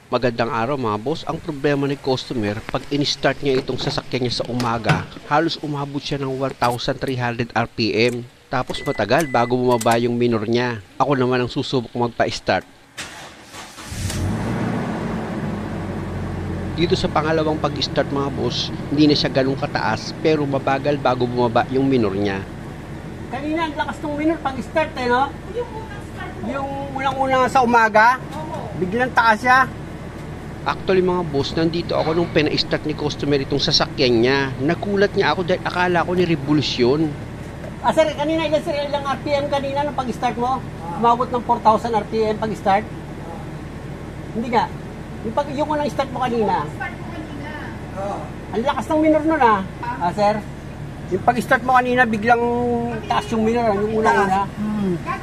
Magandang araw mga boss. Ang problema ni customer, pag in-start niya itong sasakyan niya sa umaga, halos umabot siya ng 1,300 RPM. Tapos matagal bago bumaba yung minor niya. Ako naman ang susubok magpa-start. Dito sa pangalawang pag-start mga boss, hindi na siya ganun kataas pero mabagal bago bumaba yung minor niya. Kanina ang lakas ng minor pag-start no? Yung unang-una sa umaga, biglang taas siya. Actually mga boss, nandito ako nung pina-start ni customer itong sasakyan niya. Nagulat niya ako dahil akala ko ni revolusyon. Sir, kanina ilang RPM kanina nung pag-start mo? Umabot ng 4,000 RPM pag-start? Hindi nga. Yung unang start mo kanina. Ang lakas ng minor nun sir. Yung pag-start mo kanina, biglang taas yung minor, yung unang-una.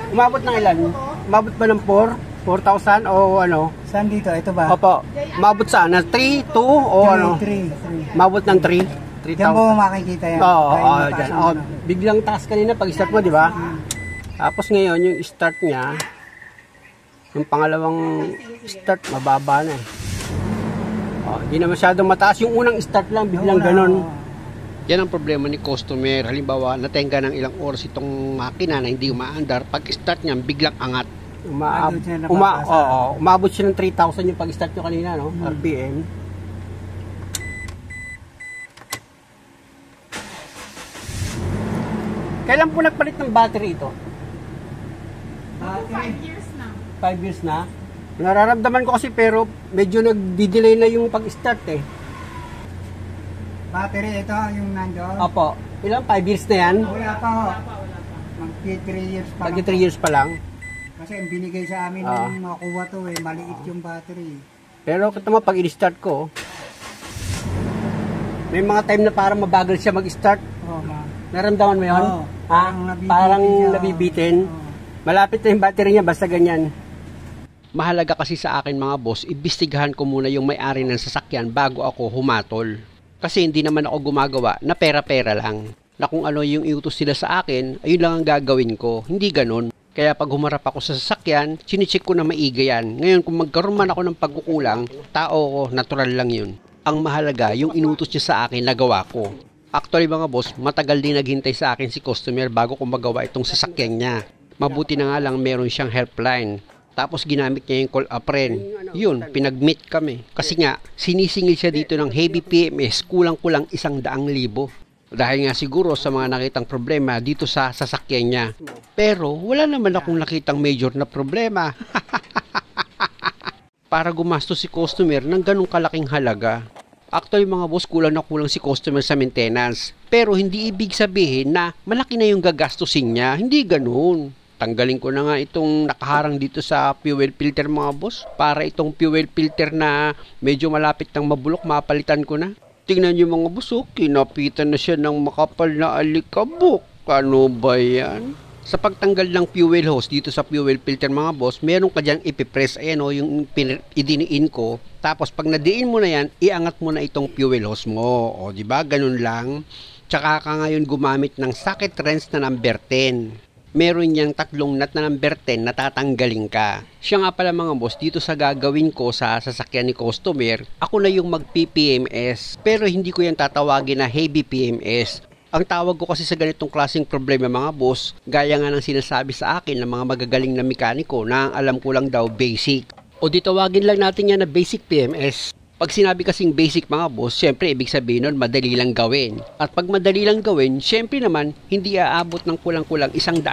Umabot ng ilan? Umabot ba ng 4,000 o ano? Saan dito? Ito ba? Opo. Umabot saan? 3, 2 o ano? 3. Umabot ng 3? Diyan mo makikita yan. Oo, dyan. Biglang taas kanina pag-start mo, di ba? Tapos ngayon, yung start niya, yung pangalawang start, mababa na eh. Hindi na masyadong mataas. Yung unang start lang, biglang ganon. Yan ang problema ni customer. Halimbawa, natenga ng ilang oras itong makina na hindi umaandar. Pag start niya, biglang angat. Umabot siya ng 3,000 yung pag-start nyo kanina, no? RPM. Kailan po nagpalit ng battery ito? 5 years na. 5 years na? Nararamdaman ko kasi pero medyo nagdi-delay na yung pag-start eh. Battery ito, yung nandoon? Opo. Ilang? 5 years na yan? Wala pa ho. Mag-3 years pa lang. Pag 3 years pa lang? Kasi ang binigay sa amin nung makuha to maliit yung battery. Pero ito mo, pag i-start ko, may mga time na parang mabagal siya mag-start. Naramdaman mo yun? Parang nabibitin. Malapit na yung battery niya, basta ganyan. Mahalaga kasi sa akin mga boss, imbestigahan ko muna yung may-ari ng sasakyan bago ako humatol. Kasi hindi naman ako gumagawa na pera-pera lang. Na kung ano yung iutos sila sa akin, ayun lang ang gagawin ko. Hindi ganun. Kaya pag humarap ako sa sasakyan, sinicheck ko na maiga yan. Ngayon kung magkaroon man ako ng pagkukulang, tao ko, natural lang yun. Ang mahalaga, yung inutos niya sa akin, nagawa ko. Actually mga boss, matagal din naghintay sa akin si customer bago ko magawa itong sasakyan niya. Mabuti na nga lang meron siyang helpline. Tapos ginamit niya yung call a friend. Yun, pinag-meet kami. Kasi nga, sinisingil siya dito ng heavy PMS, kulang-kulang 100,000. Dahil nga siguro sa mga nakitang problema dito sa sasakyan niya. Pero wala naman akong nakitang major na problema. Para gumastos si customer ng ganong kalaking halaga. Actually mga boss, kulang na kulang si customer sa maintenance. Pero hindi ibig sabihin na malaki na yung gagastusin niya. Hindi ganun. Tanggalin ko na nga itong nakaharang dito sa fuel filter mga boss. Para itong fuel filter na medyo malapit ng mabulok, mapalitan ko na. Tingnan nyo mga boss, kinapitan na siya ng makapal na alikabok. Ano ba yan? Sa pagtanggal ng fuel hose dito sa fuel filter mga boss, meron ka dyan ipipress. Ayan yung idiniin ko. Tapos pag nadiin mo na yan, iangat mo na itong fuel hose mo. O diba, ganun lang. Tsaka ka ngayon gumamit ng socket wrench na number 10. Meron niyang 3 nut na number 10 na tatanggalin ka. Siya nga pala mga boss, dito sa gagawin ko sa sasakyan ni customer, ako na yung mag-PPMS. Pero hindi ko yan tatawagin na heavy PMS. Ang tawag ko kasi sa ganitong klaseng problema mga boss, gaya nga ng sinasabi sa akin ng mga magagaling na mekaniko na alam ko lang daw basic. O di tawagin lang natin yan na basic PMS. Pag sinabi kasing basic mga boss, syempre ibig sabihin nun madali lang gawin. At pag madali lang gawin, syempre naman hindi aabot ng kulang-kulang 100,000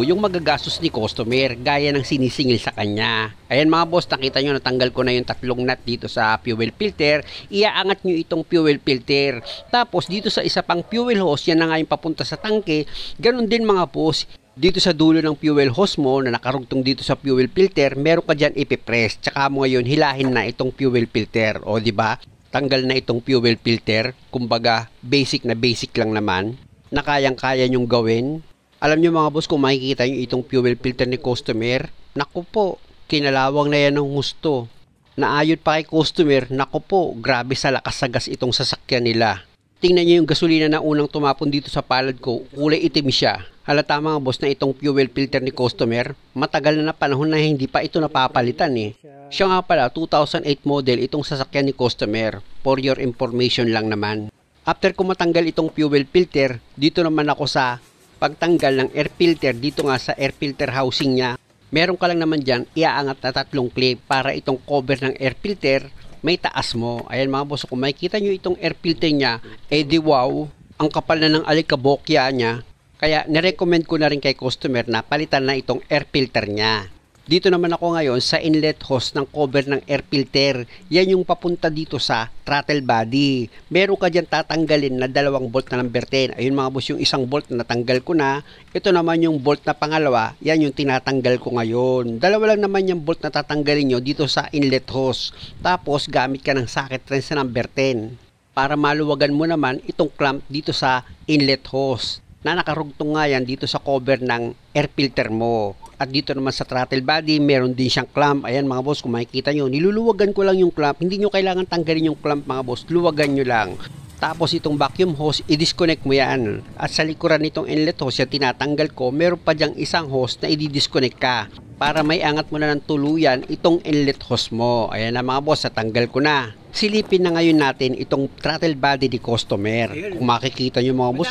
yung magagastos ni customer gaya ng sinisingil sa kanya. Ayan mga boss, nakita nyo natanggal ko na yung 3 nut dito sa fuel filter. Iaangat nyo itong fuel filter. Tapos dito sa isa pang fuel hose, yan na nga yung papunta sa tangke. Ganon din mga boss. Dito sa dulo ng fuel hose mo na nakarugtong dito sa fuel filter, meron ka dyan ipipress. Tsaka mo ngayon hilahin na itong fuel filter. O di ba? Tanggal na itong fuel filter. Kumbaga, basic na basic lang naman. Na kayang-kaya nyong gawin. Alam nyo mga boss, kung makikita nyo itong fuel filter ni customer, naku po, kinalawang na yan ng gusto. Naayod pa kay customer, naku po, grabe sa lakas sa gas itong sasakyan nila. Tingnan niyo yung gasolina na unang tumapon dito sa palad ko, kulay itim siya. Halata mga boss na itong fuel filter ni customer, matagal na panahon na hindi pa ito napapalitan eh. Siya nga pala 2008 model itong sasakyan ni customer, for your information lang naman. After ko matanggal itong fuel filter, dito naman ako sa pagtanggal ng air filter dito nga sa air filter housing niya. Meron ka lang naman dyan iaangat na 3 clip para itong cover ng air filter may taas mo. Ayan mga boss, kung makikita nyo itong air filter niya, di wow, ang kapal na ng alikabokya niya. Kaya nirecommend ko na rin kay customer na palitan na itong air filter niya. Dito naman ako ngayon sa inlet hose ng cover ng air filter. Yan yung papunta dito sa throttle body. Meron ka dyan tatanggalin na 2 bolt na number 10. Ayun mga boss, yung 1 bolt na natanggal ko na. Ito naman yung bolt na pangalawa. Yan yung tinatanggal ko ngayon. 2 lang naman yung bolt na tatanggalin nyo dito sa inlet hose. Tapos gamit ka ng socket wrench na number 10. Para maluwagan mo naman itong clamp dito sa inlet hose. Na nakarugtong nga yan dito sa cover ng air filter mo. At dito naman sa throttle body, meron din siyang clamp. Ayan mga boss, kung makikita nyo, niluluwagan ko lang yung clamp. Hindi nyo kailangan tanggalin yung clamp mga boss, luwagan nyo lang. Tapos itong vacuum hose, i-disconnect mo yan. At sa likuran nitong inlet hose, yan tinatanggal ko, meron pa dyang isang hose na i-disconnect ka. Para may angat mo na ng tuluyan itong inlet hose mo. Ayan na mga boss, natanggal ko na. Silipin na ngayon natin itong throttle body ni customer. Kung makikita nyo mga boss,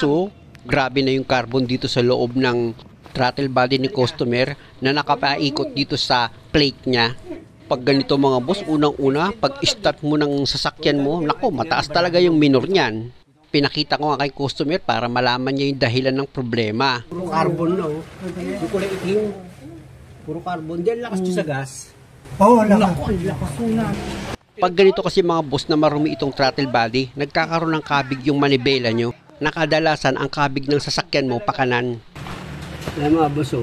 grabe na yung carbon dito sa loob ng throttle body ni customer na nakapaikot dito sa plate niya. Pag ganito mga boss, unang-una, pag start mo ng sasakyan mo, nako, mataas talaga yung minor niyan. Pinakita ko nga kay customer para malaman niya yung dahilan ng problema. Puro carbon na, yung kulay itim. Puro carbon. Diyan lakas sa gas. Oo, lakas. Pag ganito kasi mga boss na marumi itong throttle body, nagkakaroon ng kabig yung manibela nyo. Nakadalasan ang kabig ng sasakyan mo pakanan. Ayan mga boss,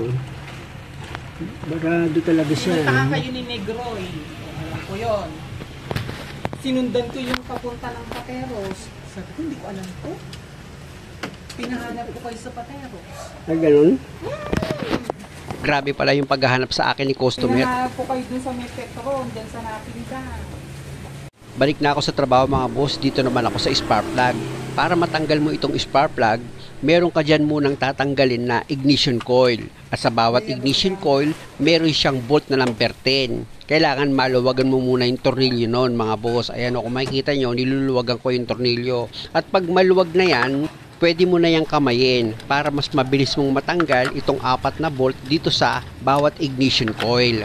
barado talaga siya. Punta kayo ni Negroy. Alam ko yun. Sinundan ko yung papunta ng Pateros. Sabi ko, hindi ko alam ko. Pinahanap ko kayo sa Pateros. Ay, ganun? Grabe pala yung paghahanap sa akin ni customer. Pinahanap ko kayo dun sa may Petron, dyan sa Napindan. Balik na ako sa trabaho mga boss, dito naman ako sa spark plug. Para matanggal mo itong spark plug, meron ka dyan munang tatanggalin na ignition coil. At sa bawat ignition coil, meron siyang bolt na number 10. Kailangan maluwagan mo muna yung tornilyo noon mga boss. Ayan o, kung makikita nyo, niluluwagan ko yung tornilyo. At pag maluwag na yan, pwede mo na yung kamayin para mas mabilis mong matanggal itong 4 na bolt dito sa bawat ignition coil.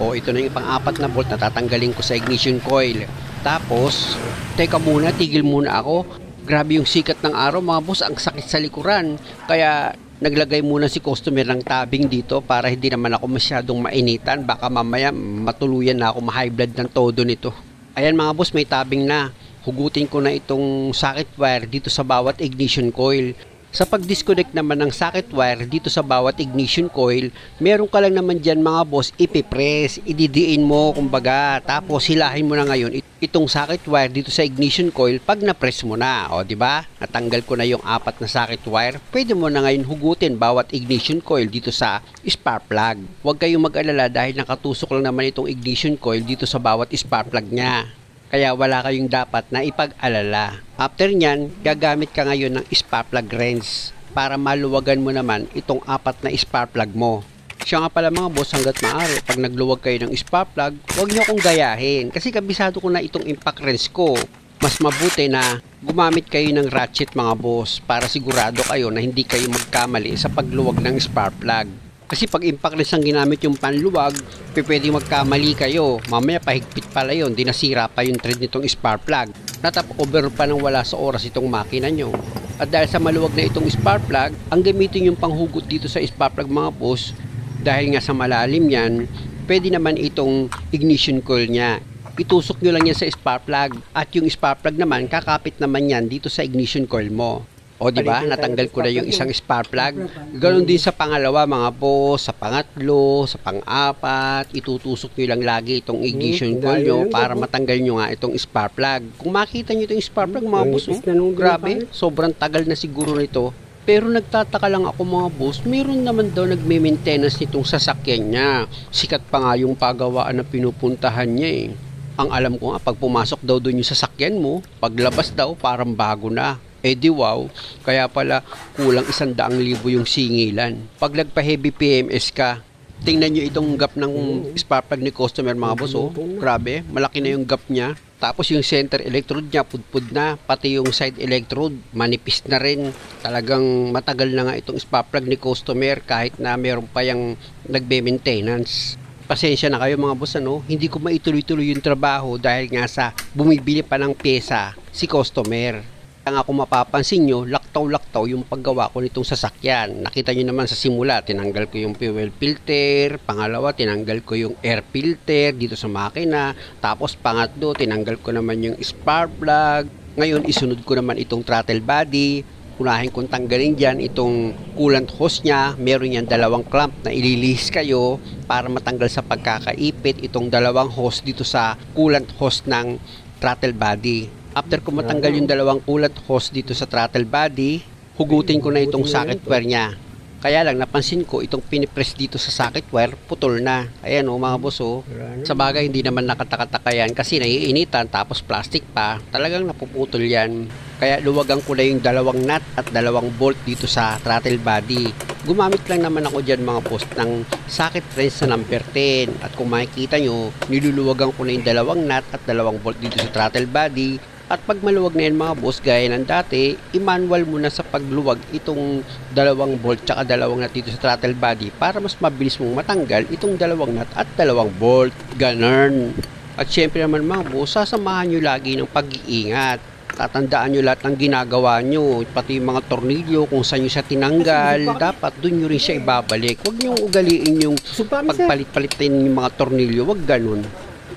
O ito na yung pang-4 na bolt na tatanggalin ko sa ignition coil. Tapos, teka muna, tigil muna ako. Grabe yung sikat ng araw mga boss, ang sakit sa likuran. Kaya naglagay muna si customer ng tabing dito para hindi naman ako masyadong mainitan. Baka mamaya matuluyan na ako ma-high blood ng todo nito. Ayan mga boss, may tabing na. Hugutin ko na itong socket wire dito sa bawat ignition coil. Sa pag-disconnect naman ng socket wire dito sa bawat ignition coil, meron ka lang naman dyan mga boss, ipipress, ididiin mo kumbaga, tapos hilahin mo na ngayon itong socket wire dito sa ignition coil pag na-press mo na. O di ba? Natanggal ko na yung 4 na socket wire. Pwede mo na ngayon hugutin bawat ignition coil dito sa spark plug. Huwag kayong mag-alala dahil nakatusok lang naman itong ignition coil dito sa bawat spark plug niya. Kaya wala kayong dapat na ipag-alala. After nyan, gagamit ka ngayon ng spark plug wrench para maluwagan mo naman itong 4 na spark plug mo. Siya nga pala mga boss, hanggat maaari, pag nagluwag kayo ng spark plug, huwag nyo akong gayahin. Kasi kabisado ko na itong impact wrench ko. Mas mabuti na gumamit kayo ng ratchet mga boss para sigurado kayo na hindi kayo magkamali sa pagluwag ng spark plug. Kasi pag impact wrench ang ginamit yung panluwag, pwede magkamali kayo. Mamaya pahigpit pala yun, di nasira pa yung thread nitong spark plug. Natap over pa nang wala sa oras itong makina nyo. At dahil sa maluwag na itong spark plug, ang gamitin yung panghugot dito sa spark plug mga boss, dahil nga sa malalim yan, pwede naman itong ignition coil nya. Itusok nyo lang yan sa spark plug at yung spark plug naman, kakapit naman yan dito sa ignition coil mo. O di ba? Natanggal ko na yung isang spark plug. Ganon din sa pangalawa mga boss, sa pangatlo, sa pang-4, itutusok nyo lang lagi itong ignition coil nyo para matanggal nyo nga itong spark plug. Kung makita nyo itong spark plug mga boss, grabe, sobrang tagal na siguro nito. Pero nagtataka lang ako mga boss, meron naman daw nagme-maintenance nitong sasakyan niya. Sikat pa nga yung pagawaan na pinupuntahan niya eh. Ang alam ko nga, pag pumasok daw doon yung sasakyan mo, paglabas daw parang bago na. Eh di wow, kaya pala kulang 100,000 yung singilan. Pag nagpa-heavy PMS ka, tingnan nyo itong gap ng spark plug ni customer mga boss, oh. Grabe, malaki na yung gap niya. Tapos yung center electrode niya, pudpud na. Pati yung side electrode, manipis na rin. Talagang matagal na nga itong spark plug ni customer kahit na meron pa yung nagbe-maintenance. Pasensya na kayo mga boss, ano? Hindi ko maituloy-tuloy yung trabaho dahil nga sa bumibili pa ng pyesa si customer. Kaya nga kung mapapansin nyo, laktaw-laktaw yung paggawa ko nitong sasakyan. Nakita nyo naman sa simula, tinanggal ko yung fuel filter. Pangalawa, tinanggal ko yung air filter dito sa makina. Tapos pangatlo, tinanggal ko naman yung spark plug. Ngayon, isunod ko naman itong throttle body. Unahin kong tanggalin dyan itong coolant hose nya. Meron yan 2 clamp na ililihis kayo para matanggal sa pagkakaipit itong 2 hose dito sa coolant hose ng throttle body. After ko matanggal yung 2 coolant hose dito sa throttle body, hugutin ko na itong socket wire nya. Kaya lang napansin ko itong pinipress dito sa socket wire, putol na. Ayan o mga boss o. Sa bagay hindi naman nakatakataka yan kasi naiinitan tapos plastic pa. Talagang napuputol yan. Kaya luwagan ko na yung 2 nut at 2 bolt dito sa throttle body. Gumamit lang naman ako dyan mga boss ng socket wrench na number 10. At kung makikita nyo, niluluwagan ko na yung 2 nut at 2 bolt dito sa throttle body. At pag maluwag na yan mga boss, gaya ng dati, i-manual mo na sa pagluwag itong 2 bolt tsaka 2 nut dito sa throttle body para mas mabilis mong matanggal itong 2 nut at 2 bolt. Ganun. At syempre naman mga boss, sasamahan nyo lagi ng pag-iingat. Tatandaan nyo lahat ng ginagawa nyo, pati yung mga tornilyo, kung saan nyo siya tinanggal, dapat dun nyo rin siya ibabalik. Huwag nyo ugaliin yung pagpalit-palitin yung mga tornilyo, huwag ganun.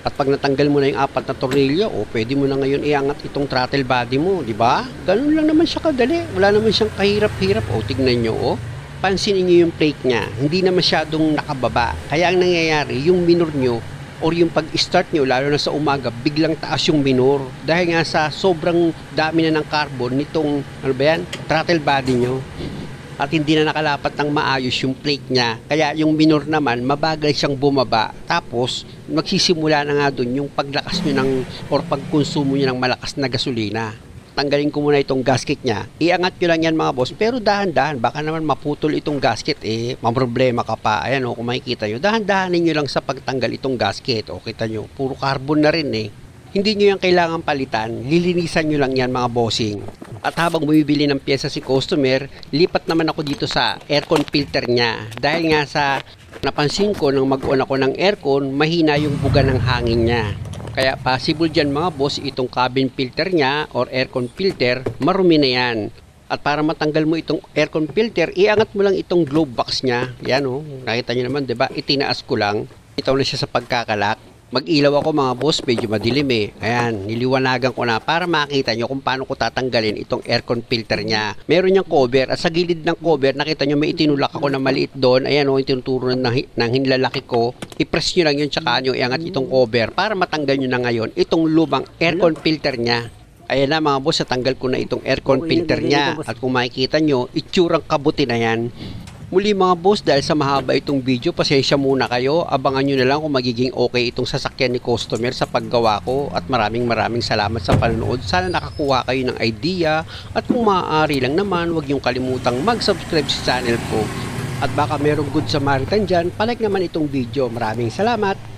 At pag natanggal mo na yung 4 na tornilyo, pwede mo na ngayon iangat itong throttle body mo, di ba? Ganun lang naman siya kadali. Wala naman siyang kahirap-hirap. Tignan nyo, pansinin nyo yung plate niya. Hindi na masyadong nakababa. Kaya ang nangyayari, yung minor nyo or yung pag-start nyo, lalo na sa umaga, biglang taas yung minor. Dahil nga sa sobrang dami na ng carbon nitong, throttle body nyo. At hindi na nakalapat ng maayos yung plate niya. Kaya yung minor naman, mabagal siyang bumaba. Tapos, magsisimula na nga dun yung paglakas nyo ng, or pagkonsumo nyo ng malakas na gasolina. Tanggalin ko muna itong gasket niya. Iangat nyo lang yan mga boss. Pero dahan-dahan, baka naman maputol itong gasket. Maproblema ka pa. Ayan kung makikita nyo. Dahan-dahanin nyo lang sa pagtanggal itong gasket. Kita nyo, puro carbon na rin Hindi nyo yan kailangan palitan. Lilinisan nyo lang yan mga bossing. At habang bumibili ng pyesa si customer, lipat naman ako dito sa aircon filter niya. Dahil nga sa napansin ko nang mag-on ako ng aircon, mahina yung buga ng hangin niya. Kaya possible dyan mga boss, itong cabin filter niya or aircon filter, marumi na yan. At para matanggal mo itong aircon filter, iangat mo lang itong glove box niya. Yan nakita nyo naman, diba? Itinaas ko lang. Ito na siya sa pagkakalak. Mag-ilaw ako mga boss, medyo madilim Ayan, niliwanagan ko na para makita nyo kung paano ko tatanggalin itong aircon filter niya. Meron niyang cover at sa gilid ng cover, nakita nyo may itinulak ako na maliit doon. Ayan yung tinuturo ng hinlalaki ko. I-press nyo lang yun tsaka nyo iangat itong cover para matanggal nyo na ngayon itong lumang aircon filter niya. Ayan na mga boss, natanggal ko na itong aircon filter niya. At kung makikita nyo, itsurang kabuti na yan. Muli mga boss, dahil sa mahaba itong video, pasensya muna kayo. Abangan nyo na lang kung magiging okay itong sasakyan ni customer sa paggawa ko. At maraming salamat sa panonood. Sana nakakuha kayo ng idea. At kung maaari lang naman, huwag niyong kalimutang mag-subscribe sa channel ko. At baka merong good Samaritan dyan, palike naman itong video. Maraming salamat!